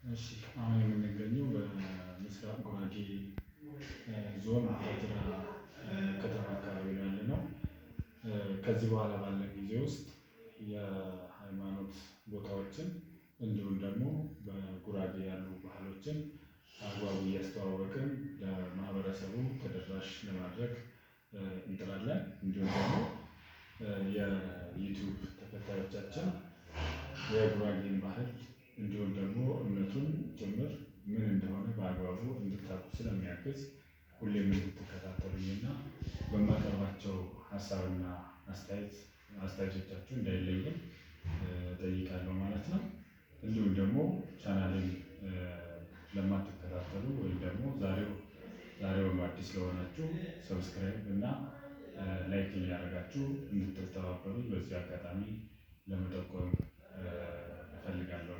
እሺ አሁን የምንገኘው በምስራቅ ጉራጌ ዞን ቡታጅራ ከተማ አካባቢ ነው ያለነው። ከዚህ በኋላ ባለን ጊዜ ውስጥ የሃይማኖት ቦታዎችን እንዲሁም ደግሞ በጉራጌ ያሉ ባህሎችን አግባቡ እያስተዋወቅን ለማህበረሰቡ ተደራሽ ለማድረግ እንጥራለን። እንዲሁም ደግሞ የዩቲዩብ ተከታዮቻችን የጉራጌን ባህል እንዲሁም ደግሞ እምነቱን ጭምር ምን እንደሆነ በአግባቡ እንድታውቁ ስለሚያግዝ ሁሌም እንድትከታተሉኝና በማቀርባቸው ሀሳብና አስተያየቶቻችሁ እንዳይለየን እጠይቃለሁ ማለት ነው። እንዲሁም ደግሞ ቻናሌን ለማትከታተሉ ወይም ደግሞ ዛሬው አዲስ ለሆናችሁ ሰብስክራይብ እና ላይክ እያደረጋችሁ እንድትተባበሩ በዚህ አጋጣሚ ለመጠቆም እፈልጋለሁ።